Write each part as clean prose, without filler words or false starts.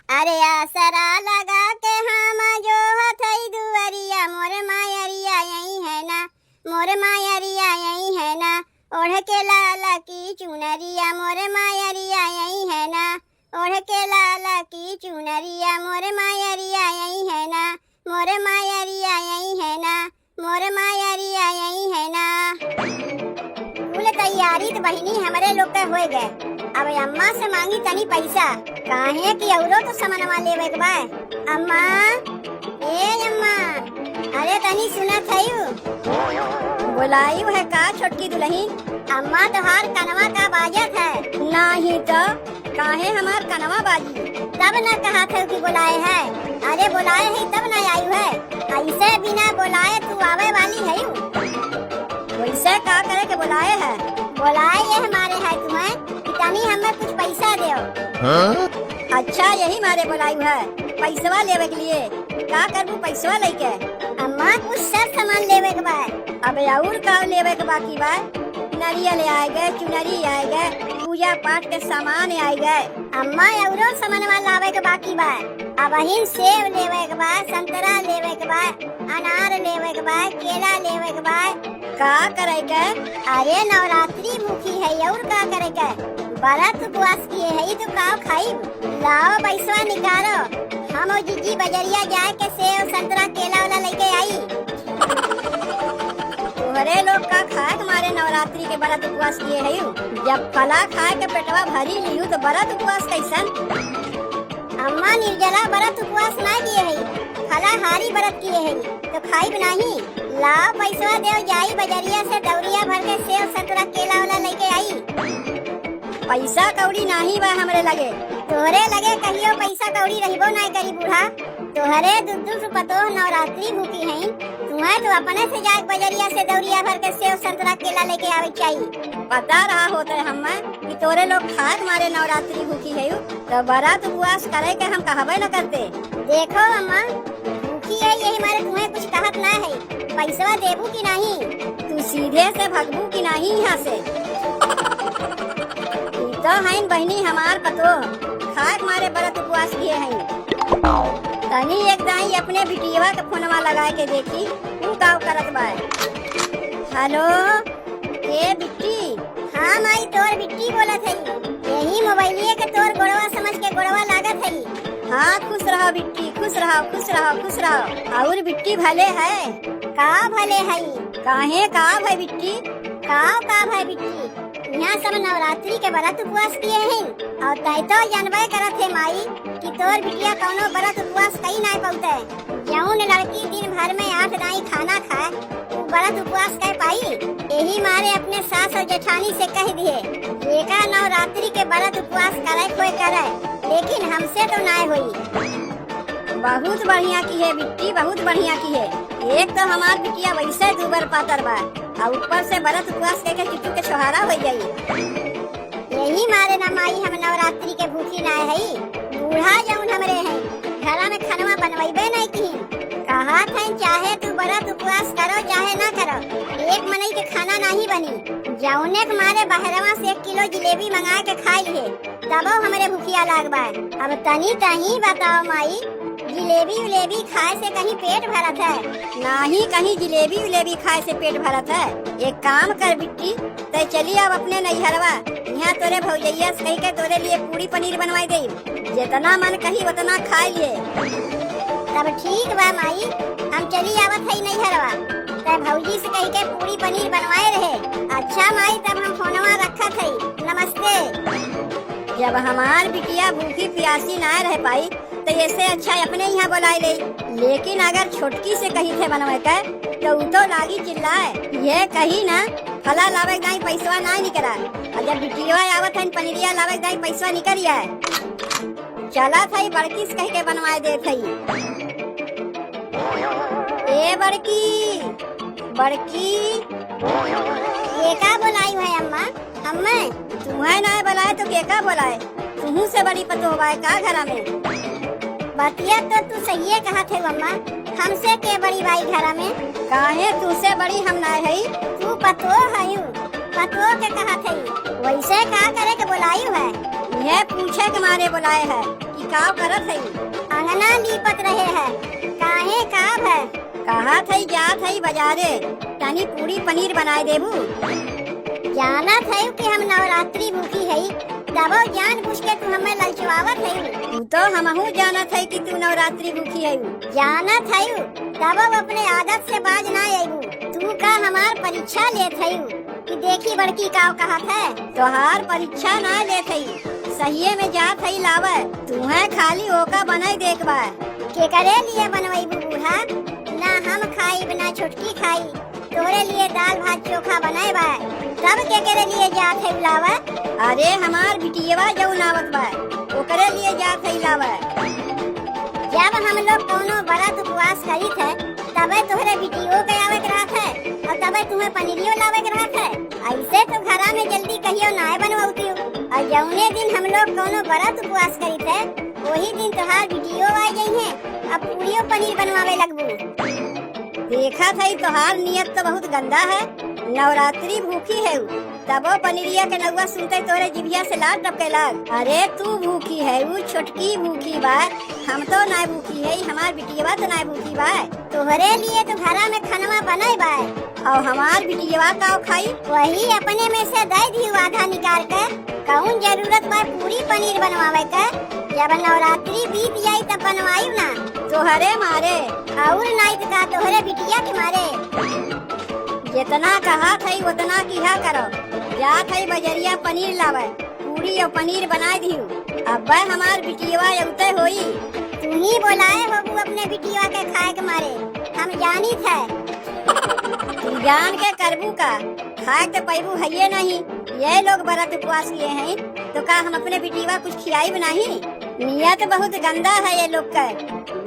अरे आसरा लगा के हम जो हथई दुअरिया मोर मायरिया यही है ना, मोर मायरिया यही है ना। ओढ़ के लाला की चुनरिया मोर मायरिया यही है ना, ओढ़ के लाला की चुनरिया मोर मायरिया यही है ना, मोर मायरिया यही है ना, मोर मायरिया यही है ना। कुल तैयारी तो बहिनी हमरे लोग के हो गए। अब अम्मा से मांगी तनी पैसा, काहे कि औरो तो सामानवा लेवे के बा। अम्मा, ए अम्मा, अरे तनी सुनत हयू? बुलायू है का छोटकी दुल्हन? अम्मा तोहार कनवा का बाजत है। नहीं तो काहे हमार कनवा बाजी? तब न कहा था कि बुलाए है। अरे बुलाए है तब न आयु है। ऐसे बिना बुलाए तू आवे वाली है यू? वैसे का करे के बुलाए है? बुलाए ये हमारे है तुम्हें तनी हमें कुछ पैसा दो। अच्छा यही मारे बुलायू है, पैसवा लेवे के लिए। का करबू पैसवा लेके? अम्मा कुछ सब सामान लेवे के बा। अब और का लेवे के बाकी बा? नारियल आए गए, चुनरी आए गए, पूजा पाठ के सामान आए गए। अम्मा औरो सामानवा लावे के बाकी बा। अब हिन सेब लेवे के बा, संतरा लेवे के बा, अनार लेवे के बा, केला लेवे के बा। का करे के? अरे नवरात्रि भूखी है और का करे के? व्रत उपवास किए है तो का खाई? लाओ पैसा निकालो, हम और जीजी बजरिया जाए के सेब संतरा केला वाला लेके आई। तुम्हारे लोग का खाए तुम्हारे नवरात्रि के व्रत उपवास किए है? जब फला खाए के पेटवा भरी लियू तो व्रत उपवास कैसन? अम्मा निर्जला व्रत उपवास ना किए है, फलाहारी व्रत किए है तो खाई नहीं। लाओ पैसा दे जाई बजरिया से दौरिया भर के सेब संतरा केला वाला लेके आई। पैसा कौड़ी नहीं बा हमरे लगे। तोहरे लगे कहियो पैसा कौड़ी रहिबो नहीं करी बूढ़ा। तोहरे दुद्दू पतो नवरात्रि भूखी हैं, तुम्हें तो अपने से जाके बजरिया से दौरिया भर के सेब संतरा केला लेके आवे चाहिए। पता रहा होता है हमें कि तोरे लोग खाए मारे नवरात्रि भूखी है तो व्रत उपवास करे के हम कहबे न करते। देखो अम्मा भूखी है यही मारे तुम्हें कुछ कहत ना है। पैसा देबू की नहीं? तू सीधे से भगबू की नहीं यहाँ से? तो हैं बहनी हमार पतो खाए मारे व्रत उपवास किए हैं। तनी एक दाई अपने बिटिया के फोनवा लगा के देखी तू का करत बा। हेलो ए बिट्टी? हाँ माई तोर बिट्टी बोलत है। यही मोबाइलिए के तोर गोड़वा समझ के गोड़वा लागत है। हाँ खुश रहो बिट्टी, खुश रहो खुश रहो खुश रहो। और बिट्टी भले है? का भले है? काहे का भाई बिट्टी? का भाई बिट्टी? यहाँ सब नवरात्रि के व्रत उपवास किए हैं और तय तो जानबे करत है माई कि तोर बिटिया कौनो व्रत उपवास कई नहीं पौते। जौन लड़की दिन भर में 8 दाई खाना खाए वो व्रत उपवास कर पाई? यही मारे अपने सास और जेठानी से कह दिए बेका नवरात्रि के व्रत उपवास करे कोई करे, लेकिन हमसे तो नहीं हुई। बहुत बढ़िया की है बिट्टी, बहुत बढ़िया की है। एक तो हमार बिटिया वैसे दुबर पातर बा और ऊपर से व्रत उपवास करके चुटू के छोहारा हो जाई। यही मारे ना माई हम नवरात्रि के भूखी ना है। बूढ़ा जौन हमरे हैं घर में खानवा बनवाइबे नहीं की। कहा था चाहे तू व्रत उपवास करो चाहे ना करो, एक मनई के खाना नहीं बनी। जौने के मारे बहरवा से 1 किलो जिलेबी मंगा के खाई है तबो हमरे भूखिया लागबा। अब तनी तही बताओ माई जिलेबी उलेबी खाए से कहीं पेट भरत है? नहीं कहीं जिलेबी उलेबी खाए से पेट भरत है। एक काम कर बिट्टी ते चली अब अपने नैहरवा, यहाँ तोरे भौजैया से कही के तोरे लिए पूरी पनीर बनवाई दे। जितना मन कही उतना खा लिए। तब ठीक बा माई हम चली आवत है नैहरवा, ते भौजी से कही के पूरी पनीर बनवाए रहे। अच्छा माई तब हम फोनवा रखत है, नमस्ते। जब हमार बिटिया भूखी प्यासी ना रह पाई तो ऐसे अच्छा अपने यहाँ बुलाई ले। लेकिन अगर छोटकी से कहीं थे बनवे के तो उ तो लागी चिल्लाए ये कही ना फला लावे दाई पैसा ना निकला। और जब बिटिया आवत है पनीरिया लावे दाई पैसा निकल आए। चला था बड़की से कह के बनवाए दे थी। ए बड़की बड़की ये का बुलाई है अम्मा? अम्मा तुम्हें ना बुलाए तो के का बुलाए? तुहू से बड़ी पतो होगा का घर में? बतिया तो तू सही कहा थे अम्मा, हमसे के बड़ी भाई घर में? काहे तू से बड़ी हम ना है? तू पतो है पतो के कहा थे? वैसे का करे के बुलाई है? ये पूछे के मारे बुलाए है कि काव करत हई? अंगना लीपत रहे है। काहे काव है? कहा थई जात हई बाजारे, तनी पूरी पनीर बनाए देबू। जाना था कि हम नवरात्रि भूखी हई, तबो जान पूछ के तू हमें ललचवावत हई। तू तो हमहू जाना था कि तू नवरात्रि भूखी हई। जाना था तबो अपने आदत से बाज ना आईबू। तू का हमार परीक्षा लेत हई कि देखी बड़की काव कहत है। तोहार परीक्षा ना लेत हई, सहिए में जात हई लावे। तुम्हें खाली ओका बनाई देखबा। के करे लिए बनवाईबू बूढ़ा? ना हम खाई ना छोटकी खाई, तोरे लिए दाल भात चोखा बनाए बा। तब के करे लिए जात है लावा? अरे हमार बिटियवा जौन आवत बा, ओकरे लिए जात है लावा। जब हम लोग कोनो व्रत उपवास करित है, तबे तोहरे बिटियो के आवे के रहत है और तबे तुम्हें पनीरियो लावे के रहत है। ऐसे तो घरा में जल्दी कहियो नाय बनवाती हो। और जौने दिन हम लोग कोनो व्रत उपवास करित है, वही दिन तोहार बिटियो आ गई है, अब पूरियो पनीर बनवावे लगबू। देखा था तोहार नियत तो बहुत गंदा है। नवरात्रि भूखी है, तबो पनीरिया के नौवा सुनते तोरे जिभिया से लाल टपके लाग। अरे तू भूखी है, वो छोटकी भूखी बा, हम तो ना भूखी है, हमार बिटियवा तो ना भूखी बा। तोहरे लिए तो घरा में खाना बनाए बा और हमार बिटियवा का खाई, वही अपने में से दे दी आधा निकाल कर। कौन जरूरत बा पूरी पनीर बनवावे का? जब नवरात्रि बीत जाई तब बनवायू ना। तोहरे मारे और नहीं तो का तोहरे बिटिया के मारे। जितना कहा थई उतना किया करो। जा थई बजरिया पनीर लावे, पूरी और पनीर बना दियो। अब हमार बिटिया उते होई। तू ही बोलाए हो अपने बिटिया के खाए के मारे, हम जानी थे। तू जान के करबू का? खाए तो पैबू है नहीं। ये लोग व्रत उपवास किए हैं तो का हम अपने बिटिया कुछ खिलाई नहीं? नियत बहुत गंदा है ये लोग का।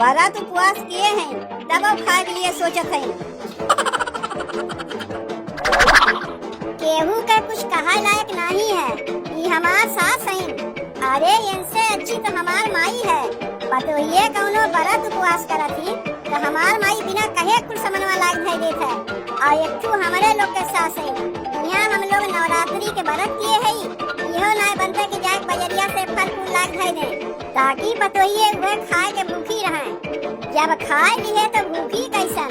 व्रत उपवास किए हैं तब अब खाए के लिए सोचत है। केहू का कुछ कहा लायक नहीं है, ये हमार सास है। अरे इनसे अच्छी तो हमार माई है। पतोहिए कौनो व्रत उपवास करती तो हमार माई बिना कहे कुछ समनवा लाग धै देत है। और एक तो हमारे लोग के सास है। यहाँ हम लोग नवरात्रि के व्रत किए है, इहो ना बनते कि जाके बजरिया से फल फूल लाग धै दे, ताकि पतोहिए वह खाए के भूखी रहे। जब खाए लिए तो भूखी कैसन?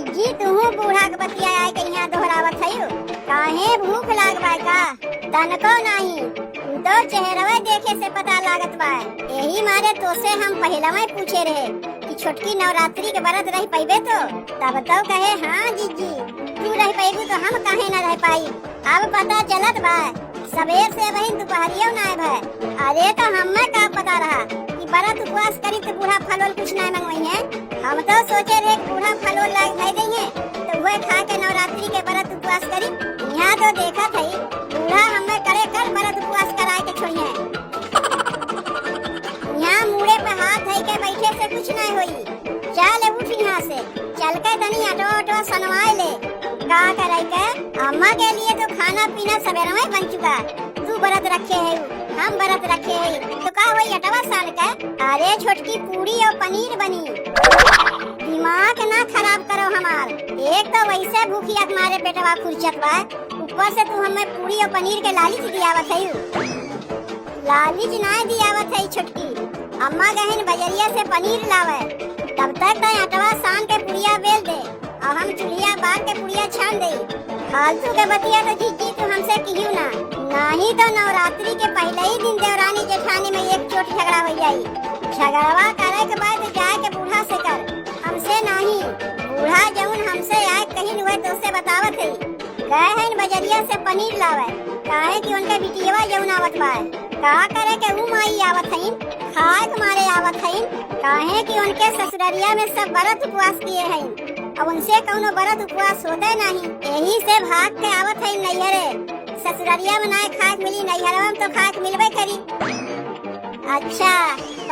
जी तू बूढ़ा के बतिया आए के यहाँ दोहरावत है। काहे भूख लागबा का? तनको नहीं, तू तो चेहरवा देखे से पता लागत बा। यही मारे तो से हम पहला में पूछे रहे कि छोटकी नवरात्रि के व्रत रह पाइबे तो? तब तो कहे हाँ जीजी तू रह पाइबू तो हम काहे न रह पाई। अब पता चलत बा सबेर से वही दोपहरियो ना भाई। अरे तो हमें का पता रहा कि व्रत उपवास करी तो बूढ़ा फलोल कुछ नहीं मंगवाई है। हम तो सोचे रहे बूढ़ा फलोल लाग भाई देंगे तो वह खा के नवरात्रि के व्रत उपवास करी। यहाँ तो देखा था बूढ़ा हमें करे कर व्रत उपवास कराए के छोड़िए। यहाँ मुड़े पे हाथ धइ के बैठे से कुछ नहीं होई। चल उठ यहाँ से, चल के तनी ऑटो सनवाए ले। का कराई के? अम्मा के लिए तो खाना पीना सवेरे में बन चुका। तू व्रत रखे है, हम व्रत रखे है, तो का वही अटवा साल का? अरे छोटकी पूरी और पनीर बनी। दिमाग ना खराब करो हमार। एक तो वैसे भूखिया तुम्हारे पेटवा फुरचत बा, ऊपर से तू हमें पूरी और पनीर के लालच दियावत है। लालच ना दियावत है छोटकी। अम्मा गहन बजरिया से पनीर लावे, तब तक तो अटवा सान के पुड़िया बेल दे और हम चुलिया बाग के पुड़िया छान दे। फालतू के बतिया तो जीजी तू हमसे किहियो ना। नहीं तो नवरात्रि के पहले ही दिन देवरानी जेठानी में एक चोट झगड़ा हो जाई। झगड़वा करे के बाद जाए के बूढ़ा से कर, हमसे नहीं। बूढ़ा जौन हमसे आए कहीं हुए तो उसे बतावत है। गए हैं बजरिया से पनीर लावे, काहे कि उनके बिटियवा जौन आवत बा। का करे के ऊ माई आवत है, खाए के मारे आवत है। काहे कि उनके ससुररिया में सब व्रत उपवास किए हैं और उनसे कौनो व्रत उपवास होते नहीं। यही से भाग के आवत है नैहरे। ससुररिया में ना खाए मिली, नैहरवा में तो खाए मिलबे करी। अच्छा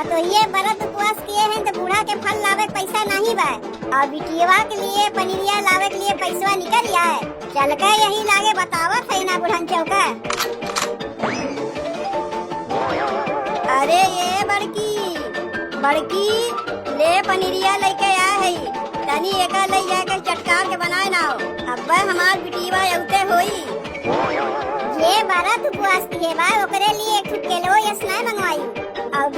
तो ये व्रत उपवास किए हैं तो बूढ़ा के फल लावे पैसा नहीं बा और बिटियवा के लिए पनीरिया लावे के लिए पैसा निकल जाए। चल के यही लागे बतावत है ना बुढ़न चौका। अरे ये बड़की ले पनीरिया लेके आ है, तनी एका ले जाके चटकार के बनाए ना हो। अब हमार बिटियवा उते होई। ये व्रत उपवास किए बा, ओकरे लिए एक किलो या स्नाय मंगवाई और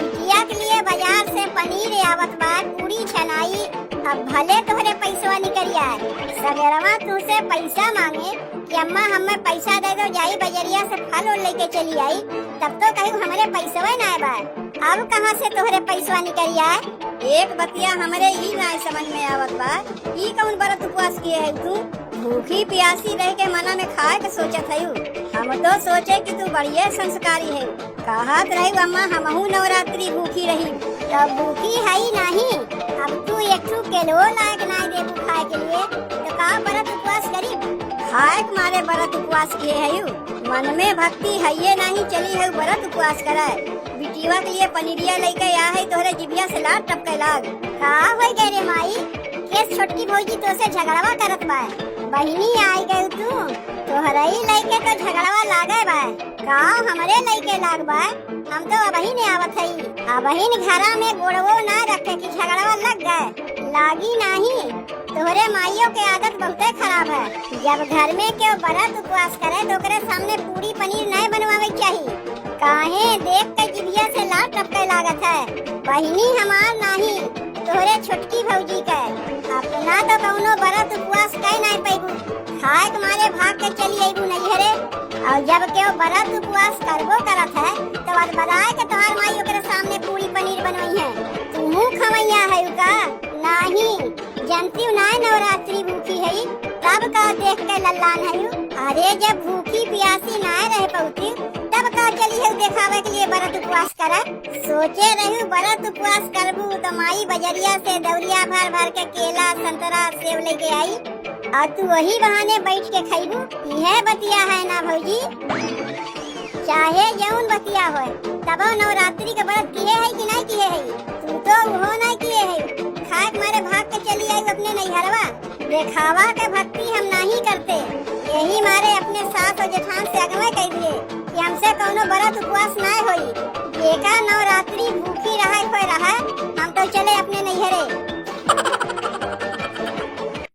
पनीर आवत बा, पूरी छनाई, अब भले तोहरे पैसवा निकल आए। सवेरवा तुझसे पैसा मांगे कि अम्मा हमें पैसा दे दो, जाई बजरिया से फल और लेके चली आई, तब तो कहू हमारे पैसवा ना बा। अब कहाँ से तोहरे पैसवा निकल आए? एक बतिया हमरे ही ना समझ में आवत बा, ई कौन व्रत उपवास किए है तू? भूखी प्यासी रह के मना में खाए के सोचत है। हम तो सोचे कि तू बढ़िया संस्कारी है। कहत रही अम्मा हमहू नवरात्रि भूखी रही, तब भूखी है ही नहीं। अब तू एक किलो लायक नहीं दे खाए के लिए, तो का व्रत उपवास करी? खाए के मारे व्रत उपवास किए है। मन में भक्ति है ये नहीं, चली है व्रत उपवास कराए। बिटिया के लिए पनीरिया लेके आ है, तोहरे जिभिया से लाट टपके लाग। का होई गए रे माई? के छोटकी भौजी तो से झगड़वा करत बा? बहिनी आई गई तू, तोहरा ही लइके तो झगड़वा लागे बा। का हमरे लइके लाग बा? हम तो अबही ने आवत हई, अबही घरा में गोड़वो ना रखे कि झगड़वा लग गए। लागी नहीं, तोहरे माइयों के आदत बहुते खराब है। जब घर में क्यों व्रत उपवास करे तो ओकरे सामने पूरी पनीर नहीं बनवावे चाहिए। काहे देख के जिभिया से लाट टपके लागत है। बहिनी हमार नहीं, तोहरे छोटकी भौजी के। अपना तो कौनो व्रत उपवास कई नहीं पैबू, खाए के मारे भाग के चली आईबू नैहरे। और जब क्यों व्रत उपवास करबो करत है तो आज बताए के तोहार माई ओकरे सामने पूरी पनीर बनवाई है। तू खवैया है का? नहीं जानती हूँ ना, नवरात्रि भूखी है तब का देख के लल्लान है। अरे जब भूखी प्यासी ना रह पौती तब का चली है देखावे के लिए व्रत उपवास करे। सोचे रही व्रत उपवास करबू तो माई बजरिया से दौरिया भर भर के केला संतरा सेब लेके आई, और तू वही बहाने बैठ के खाइबू। यह बतिया है ना भौजी? चाहे जौन बतिया हो, तब नवरात्रि के व्रत किए है कि नहीं किए है? तू तो वो नहीं किए है, खाए मारे भाग के चली आई अपने नैहरवा। देखावा के भक्ति हम नहीं करते, यही मारे अपने सास और जेठान से अगवा कह दिए कि हमसे कौनो व्रत उपवास नहीं होई। एका नवरात्रि